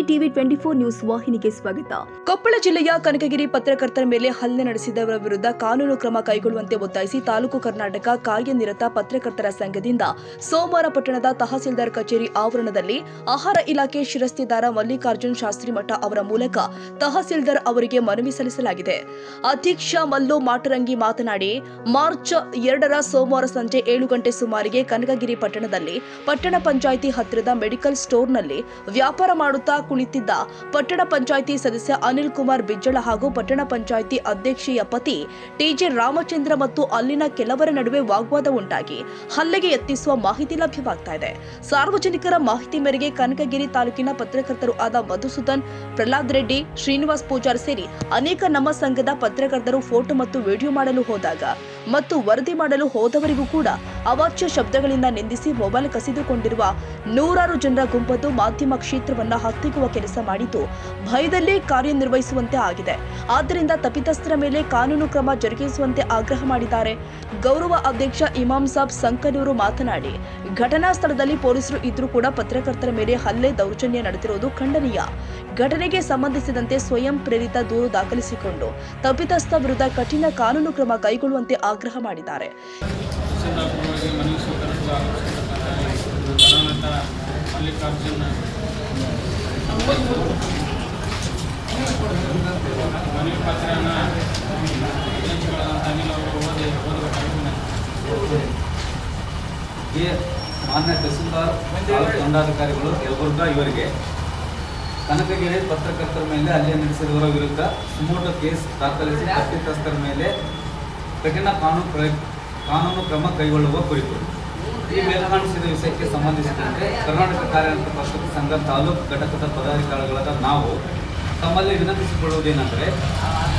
TV 24 news ವಾಹಿನಿಗೆ ಸ್ವಾಗತ. ಕೊಪ್ಪಳ ಜಿಲ್ಲೆಯ ಕನಕಗಿರಿ ಪತ್ರಕರ್ತರ ಮೇಲೆ ಹಲ್ಲೆ ನಡೆಸಿದವರ ವಿರುದ್ಧ ಕಾನೂನು ಕ್ರಮ ಕೈಗೊಳ್ಳುವಂತೆ ಒತ್ತಾಯಿಸಿ ತಾಲೂಕು ಕರ್ನಾಟಕ ಕಾರ್ಯನಿರತ ಪತ್ರಕರ್ತರ ಸಂಘದಿಂದ ಸೋಮವಾರ ಪಟ್ಟಣದ ತಹಸೀಲ್ದಾರ್ ಕಚೇರಿ ಆವರಣದಲ್ಲಿ ಆಹಾರ ಇಲಾಖೆ ಶಿರಸ್ತೆದಾರ ಮಲ್ಲಿಕಾರ್ಜುನ್ ಶಾಸ್ತ್ರಿ ಮಠ ಅವರ ಮೂಲಕ ತಹಸೀಲ್ದಾರ್ ಅವರಿಗೆ ಮನವಿ ಸಲ್ಲಿಸಲಾಗಿದೆ. ಅಧ್ಯಕ್ಷ ಮಲ್ಲು ಮಾಟರಂಗಿ ಮಾತನಾಡಿ, ಮಾರ್ಚ್ 2ರ ಸೋಮವಾರ ಸಂಜೆ 7 ಗಂಟೆ ಸುಮಾರಿಗೆ ಕನಕಗಿರಿ ಪಟ್ಟಣದಲ್ಲಿ ಪಟ್ಟಣ ಪಂಚಾಯಿತಿ ಹತ್ತಿರದ ಮೆಡಿಕಲ್ ಸ್ಟೋರ್ನಲ್ಲಿ ವ್ಯಾಪಾರ ಮಾಡುತ್ತಾ ಕುಳಿತಿದ್ದ ಪಟ್ಟಣ ಪಂಚಾಯಿತಿ ಸದಸ್ಯ ಅನಿಲ್ ಕುಮಾರ್ ಬಿಜ್ಜಳ ಹಾಗೂ ಪಟ್ಟಣ ಪಂಚಾಯಿತಿ ಅಧ್ಯಕ್ಷೆಯ ಪತಿ ಟಿಜೆ ರಾಮಚಂದ್ರ ಮತ್ತು ಅಲ್ಲಿನ ಕೆಲವರ ನಡುವೆ ವಾಗ್ವಾದ ಉಂಟಾಗಿ ಹಲ್ಲೆಗೆ ಯತ್ನಿಸುವ ಮಾಹಿತಿ ಲಭ್ಯವಾಗ್ತಾ ಇದೆ. ಸಾರ್ವಜನಿಕರ ಮಾಹಿತಿ ಮೇರೆಗೆ ಕನಕಗಿರಿ ತಾಲೂಕಿನ ಪತ್ರಕರ್ತರು ಆದ ಮಧುಸೂದನ್, ಪ್ರಹ್ಲಾದ್ ರೆಡ್ಡಿ, ಶ್ರೀನಿವಾಸ್ ಪೂಜಾರ್ ಸೇರಿ ಅನೇಕ ನಮ್ಮ ಸಂಘದ ಪತ್ರಕರ್ತರು ಫೋಟೋ ಮತ್ತು ವಿಡಿಯೋ ಮಾಡಲು ಹೋದಾಗ ಮತ್ತು ವರದಿ ಮಾಡಲು ಹೋದವರಿಗೂ ಕೂಡ ಅವಾಚ್ಯ ಶಬ್ದಗಳಿಂದ ನಿಂದಿಸಿ ಮೊಬೈಲ್ ಕಸಿದುಕೊಂಡಿರುವ ನೂರಾರು ಜನರ ಗುಂಪತ್ತು ಮಾಧ್ಯಮ ಕ್ಷೇತ್ರವನ್ನ ಹತ್ತಿಕ್ಕುವ ಕೆಲಸ ಮಾಡಿದ್ದು ಭಯದಲ್ಲೇ ಕಾರ್ಯನಿರ್ವಹಿಸುವಂತೆ ಆಗಿದೆ. ಆದ್ದರಿಂದ ತಪ್ಪಿತಸ್ಥರ ಮೇಲೆ ಕಾನೂನು ಕ್ರಮ ಜರುಗಿಸುವಂತೆ ಆಗ್ರಹ ಮಾಡಿದ್ದಾರೆ. ಗೌರವ ಅಧ್ಯಕ್ಷ ಇಮಾಂ ಸಾಬ್ ಸಂಕನೂರು ಮಾತನಾಡಿ, ಘಟನಾ ಸ್ಥಳದಲ್ಲಿ ಪೊಲೀಸರು ಇದ್ರೂ ಕೂಡ ಪತ್ರಕರ್ತರ ಮೇಲೆ ಹಲ್ಲೆ ದೌರ್ಜನ್ಯ ನಡೆದಿರುವುದು ಖಂಡನೀಯ. ಘಟನೆಗೆ ಸಂಬಂಧಿಸಿದಂತೆ ಸ್ವಯಂ ಪ್ರೇರಿತ ದೂರು ದಾಖಲಿಸಿಕೊಂಡು ತಪ್ಪಿತಸ್ಥ ವಿರುದ್ಧ ಕಠಿಣ ಕಾನೂನು ಕ್ರಮ ಕೈಗೊಳ್ಳುವಂತೆ ಆಗ್ರಹ ಮಾಡಿದ್ದಾರೆ. ಮಲ್ಲಿಕಾರ್ಜುನ್ ಮನವಿ ಪತ್ರನ ಅನಿಲ್ ಅವರು ಮಾನ್ಯ ತಹಸೀಲ್ದಾರ್ ದಂಡಾಧಿಕಾರಿಗಳು ಯಲಬುರ್ಗಾ ಇವರಿಗೆ ಕನಕಗಿರಿ ಪತ್ರಕರ್ತರ ಮೇಲೆ ಹಲ್ಲೆ ನಡೆಸಿದವರ ವಿರುದ್ಧ ಸುಮೋಟೋ ಕೇಸ್ ದಾಖಲಿಸಿ ತಪ್ಪಿತಸ್ಥರ ಮೇಲೆ ಕಠಿಣ ಕಾನೂನು ಕ್ರಮ ಕೈಗೊಳ್ಳುವ ಕುರಿತು ಈ ಮೇಲ್ಕಾಣಿಸಿದ ವಿಷಯಕ್ಕೆ ಸಂಬಂಧಿಸಿದಂತೆ ಕರ್ನಾಟಕ ಕಾರ್ಯನಿರತ ಪತ್ರಕರ್ತರ ಸಂಘ ತಾಲೂಕು ಘಟಕದ ಪದಾಧಿಕಾರಿಗಳಾದ ನಾವು ತಮ್ಮಲ್ಲಿ ವಿನಂತಿಸಿಕೊಳ್ಳುವುದೇನೆಂದರೆ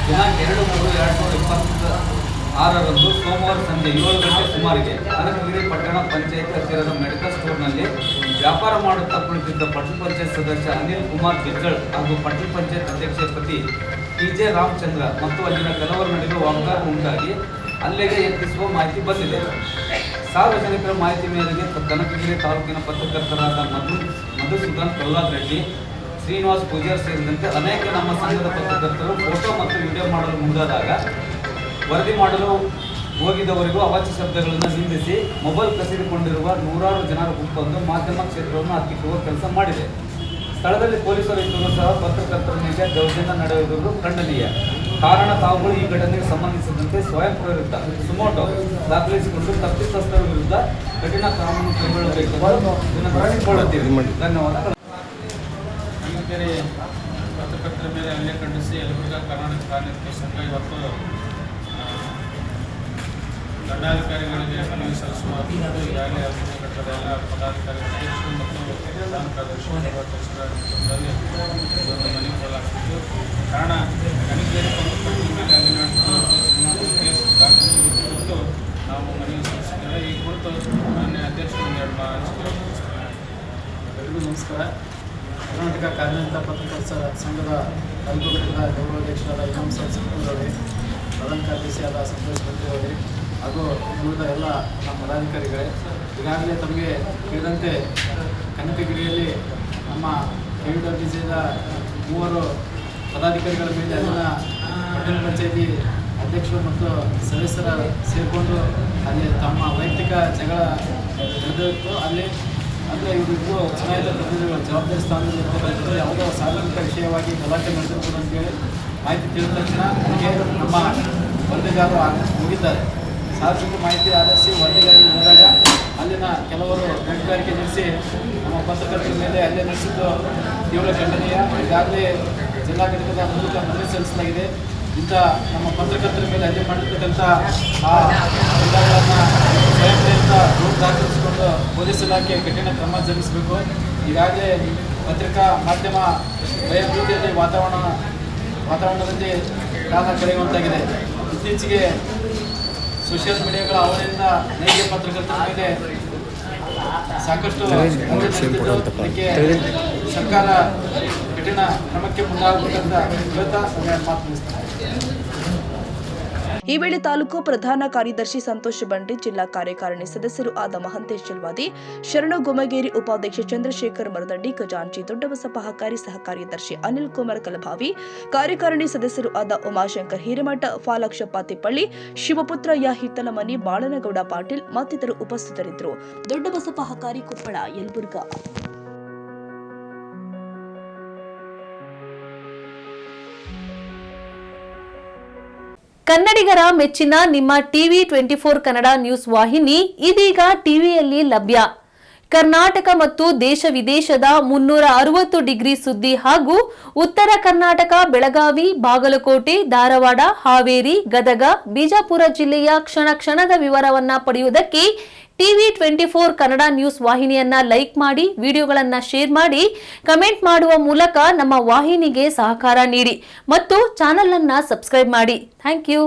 ದಿನಾಂಕ 2/3/2026ರಂದು ಸೋಮವಾರ ಸಂಜೆ 7 ಗಂಟೆ ಸುಮಾರಿಗೆ ಕನಕಗಿರಿ ಪಟ್ಟಣ ಪಂಚಾಯತ್ ಹತ್ತಿರದ ಮೆಡಿಕಲ್ ಸ್ಟೋರ್ನಲ್ಲಿ ವ್ಯಾಪಾರ ಮಾಡುತ್ತಾ ಕುಳಿತಿದ್ದ ಪಟ್ಟಣ ಪಂಚಾಯತ್ ಸದಸ್ಯ ಅನಿಲ್ ಕುಮಾರ್ ಬಿಜ್ಜಳ್ ಹಾಗೂ ಪಟ್ಟಣ ಪಂಚಾಯತ್ ಅಧ್ಯಕ್ಷ ಪತಿ ಟಿಜೆ ರಾಮಚಂದ್ರ ಮತ್ತು ಅಲ್ಲಿನ ಕೆಲವರ ನಡುವೆ ವಾಗ್ವಾದ ಉಂಟಾಗಿ ಹಲ್ಲೆಗೆ ಯತ್ನಿಸುವ ಮಾಹಿತಿ ಬಂದಿದೆ. ಸಾರ್ವಜನಿಕರ ಮಾಹಿತಿ ಮೇರೆಗೆ ಕನಕಗಿರಿ ತಾಲೂಕಿನ ಪತ್ರಕರ್ತರಾದ ಮಧುಸೂದನ್, ಪ್ರಹ್ಲಾದ್ ರೆಡ್ಡಿ, ಶ್ರೀನಿವಾಸ್ ಪೂಜಾರ್ ಸೇರಿದಂತೆ ಅನೇಕ ನಮ್ಮ ಸಂಘದ ಪತ್ರಕರ್ತರು ಫೋಟೋ ಮತ್ತು ವಿಡಿಯೋ ಮಾಡಲು ಮುಂದಾದಾಗ ವರದಿ ಮಾಡಲು ಹೋಗಿದ್ದವರಿಗೂ ಅವಾಚ್ಯ ಶಬ್ದಗಳನ್ನು ನಿಂದಿಸಿ ಮೊಬೈಲ್ ಕಸಿದುಕೊಂಡಿರುವ ನೂರಾರು ಜನರ ಗುಂಪೊಂದು ಮಾಧ್ಯಮ ಕ್ಷೇತ್ರವನ್ನು ಹತ್ತಿಕ್ಕುವ ಕೆಲಸ ಮಾಡಿದೆ. ಸ್ಥಳದಲ್ಲಿ ಪೊಲೀಸರು ಇದ್ದರೂ ಸಹ ಪತ್ರಕರ್ತರ ಮೇಲೆ ದೌರ್ಜನ್ಯ ನಡೆಯುವುದು ಖಂಡನೀಯ. ಕಾರಣ ತಾವುಗಳು ಈ ಘಟನೆಗೆ ಸಂಬಂಧಿಸಿದಂತೆ ಸ್ವಯಂ ಪ್ರೇರಿತ ಸುಮೋಟೋ ದಾಖಲಿಸಿಕೊಂಡು ತಪ್ಪಿತಸ್ಥರ ವಿರುದ್ಧ ಕಠಿಣ ಕಾನೂನು ಕೈಗೊಳ್ಳಬೇಕೆಂದು ವಿನಂತಿಸಿಕೊಳ್ಳುತ್ತೇವೆ. ಧನ್ಯವಾದ. ಕನಕಗಿರಿ ಪತ್ರಕರ್ತರ ಮೇಲೆ ಹಲ್ಲೆ ಖಂಡಿಸಿ ಯಲಬುರ್ಗಾ ಕರ್ನಾಟಕ ಕಾರ್ಯನಿರತ ಸಂಘ ಇವತ್ತು ದಂಡಾಧಿಕಾರಿಗಳಿಗೆ ಮನವಿ ಸಲ್ಲಿಸುವ ಈಗಾಗಲೇ ಘಟ್ಟದ ಎಲ್ಲ ಪದಾಧಿಕಾರಿಗಳು ಮತ್ತು ಪ್ರಧಾನ ಕಾರ್ಯದರ್ಶಿ ತಹಸೀಲ್ದಾರ್ ಮನವಿ ಕೊಡಲಾಗ್ತಿದ್ದು. ಕಾರಣ ಕನಕಗಿರಿ ಪತ್ರಕರ್ತರ ಮೇಲೆ ಹಲ್ಲೆ ನಡೆಸಿದ್ದು ಕೇಸ್ ದಾಖಲಿಸಿರುವುದು ಕುರಿತು ನಾವು ಮನವಿ ಸಲ್ಲಿಸಿದ್ದೇವೆ. ಈ ಕುರಿತು ಮಾನ್ಯ ಅಧ್ಯಕ್ಷರು ಎಲ್ಲರಿಗೂ ನಮಸ್ಕಾರ. ಕರ್ನಾಟಕ ಕಾರ್ಯನಿರತ ಪತ್ರಕರ್ತರ ಸಂಘದ ತಾಲೂಕು ಘಟಕದ ಗೌರವಾಧ್ಯಕ್ಷರಾದ ಇಮಾಂ ಸಾಬ್ ಸಂಕನೂರವರೇ, ಪ್ರಧಾನ ಕಾರ್ಯದರ್ಶಿಯಾದ ಸಂತೋಷ್ ಬಂದಿರವರೇ ಹಾಗೂ ಉಳಿದ ಎಲ್ಲ ನಮ್ಮ ಪದಾಧಿಕಾರಿಗಳೇ, ಈಗಾಗಲೇ ತಮಗೆ ತಿಳಿದಂತೆ ಕನಕಗಿರಿಯಲ್ಲಿ ನಮ್ಮ KWDCದ 3 ಪದಾಧಿಕಾರಿಗಳ ಮೇಲೆ ಅಲ್ಲಿನ ಪಟ್ಟಣ ಪಂಚಾಯಿತಿ ಅಧ್ಯಕ್ಷರು ಮತ್ತು ಸದಸ್ಯರ ಸೇರಿಕೊಂಡು ಅಲ್ಲಿ ತಮ್ಮ ವೈಯಕ್ತಿಕ ಜಗಳ ನಡೆದಿತ್ತು. ಅಂದರೆ ಇವರಿಬ್ಬರು ಚುನಾಯಿತ ಪ್ರತಿನಿಧಿಗಳು ಜವಾಬ್ದಾರಿ ಸ್ಥಾನದಲ್ಲಿ ಯಾವುದೋ ಸಾರ್ವಜನಿಕ ವಿಷಯವಾಗಿ ಗಲಾಟೆ ನಡೆದಿರ್ಬೋದು ಅಂತೇಳಿ ಮಾಹಿತಿ ತಿಳಿದ ತಕ್ಷಣ ಅದಕ್ಕೆ ನಮ್ಮ ವರದಿಗಾರರು ಹೋಗಿದ್ದಾರೆ. ಸಾರ್ವಜನಿಕ ಮಾಹಿತಿ ಆಧರಿಸಿ ವರದಿಗಾರರಿಗೆ ಹೋದಾಗ ಅಲ್ಲಿನ ಕೆಲವರು ಗಣಿಗಾರಿಕೆ ನಡೆಸಿ ನಮ್ಮ ಪತ್ರಕರ್ತರ ಮೇಲೆ ಹಲ್ಲೆ ನಡೆಸಿದ್ದು ತೀವ್ರ ಖಂಡನೀಯ. ಈಗಾಗಲೇ ಜಿಲ್ಲಾ ಘಟಕದ ಮೂಲಕ ಮನವಿ ಸಲ್ಲಿಸಲಾಗಿದೆ. ಇಂಥ ನಮ್ಮ ಪತ್ರಕರ್ತರ ಮೇಲೆ ಹಲ್ಲೆ ಮಾಡಿರ್ತಕ್ಕಂಥ ಆ ಜಿಲ್ಲಾಗಳನ್ನು ಸ್ವಯಂ ಪ್ರೇರಿತ ದೂರು ದಾಖಲಿಸಿಕೊಂಡು ಪೊಲೀಸ್ ಇಲಾಖೆ ಕಠಿಣ ಕ್ರಮ ಜರುಗಿಸಬೇಕು. ಈಗಾಗಲೇ ಪತ್ರಿಕಾ ಮಾಧ್ಯಮ ಭಯಭೀತಿಯಲ್ಲಿ ವಾತಾವರಣದಲ್ಲಿ ಕಾಲ ಕಳೆಯುವಂತಾಗಿದೆ. ಇತ್ತೀಚೆಗೆ ಸೋಷಿಯಲ್ ಮೀಡಿಯಾಗಳ ಅವರಿಂದ ನೈಜ ಪತ್ರಕರ್ತರ ಮೇಲೆ ಸಾಕಷ್ಟು ಅದಕ್ಕೆ ಸರ್ಕಾರ ಕಠಿಣ ಕ್ರಮಕ್ಕೆ ಮುಂದಾಗಬೇಕಂತ ಹೇಳ್ತಾ ಮಾತು ಮುಗಿಸ್ತಾರೆ. ಈ ವೇಳೆ ತಾಲೂಕು ಪ್ರಧಾನ ಕಾರ್ಯದರ್ಶಿ ಸಂತೋಷ್ ಬಂಡ್ರಿ, ಜಿಲ್ಲಾ ಕಾರ್ಯಕಾರಿಣಿ ಸದಸ್ಯರು ಆದ ಮಹಂತೇಶ್ ಚೆಲ್ವಾದಿ, ಶರಣು ಗುಮಗೇರಿ, ಉಪಾಧ್ಯಕ್ಷ ಚಂದ್ರಶೇಖರ್ ಮರದಂಡಿ, ಖಜಾಂಚಿ ದೊಡ್ಡಬಸಪ್ಪ ಹಕಾರಿ, ಸಹ ಕಾರ್ಯದರ್ಶಿ ಅನಿಲ್ ಕುಮಾರ್ ಕಲಭಾವಿ, ಕಾರ್ಯಕಾರಿಣಿ ಸದಸ್ಯರು ಆದ ಉಮಾಶಂಕರ್ ಹಿರೇಮಠ, ಫಾಲಾಕ್ಷಪ್ಪ ತಿಪ್ಪಳ್ಳಿ, ಶಿವಪುತ್ರಯ್ಯ ಹಿತ್ತಲಮನಿ, ಬಾಳನಗೌಡ ಪಾಟೀಲ್ ಮತ್ತಿತರರು ಉಪಸ್ಥಿತರಿದ್ದರು. ದೊಡ್ಡಬಸಪ್ಪ ಹಕಾರಿ, ಕೊಪ್ಪಳ, ಯಲಬುರ್ಗಾ. ಕನ್ನಡಿಗರ ಮೆಚ್ಚಿನ ನಿಮ್ಮ ಟಿವಿ 24 ಕನ್ನಡ ನ್ಯೂಸ್ ವಾಹಿನಿ ಇದೀಗ ಟಿವಿಯಲ್ಲಿ ಲಭ್ಯ. ಕರ್ನಾಟಕ ಮತ್ತು ದೇಶ ವಿದೇಶದ 360 ಡಿಗ್ರಿ ಸುದ್ದಿ ಹಾಗೂ ಉತ್ತರ ಕರ್ನಾಟಕ, ಬೆಳಗಾವಿ, ಬಾಗಲಕೋಟೆ, ಧಾರವಾಡ, ಹಾವೇರಿ, ಗದಗ, ಬಿಜಾಪುರ ಜಿಲ್ಲೆಯ ಕ್ಷಣ ಕ್ಷಣದ ವಿವರವನ್ನ ಪಡೆಯುವುದಕ್ಕೆ ಟಿವಿ 24 ಕನ್ನಡ ನ್ಯೂಸ್ ವಾಹಿನಿಯನ್ನ ಲೈಕ್ ಮಾಡಿ, ವಿಡಿಯೋಗಳನ್ನ ಶೇರ್ ಮಾಡಿ, ಕಮೆಂಟ್ ಮಾಡುವ ಮೂಲಕ ನಮ್ಮ ವಾಹಿನಿಗೆ ಸಹಕಾರ ನೀಡಿ ಮತ್ತು ಚಾನೆಲ್ ಅನ್ನ ಸಬ್ಸ್ಕ್ರೈಬ್ ಮಾಡಿ. Thank you.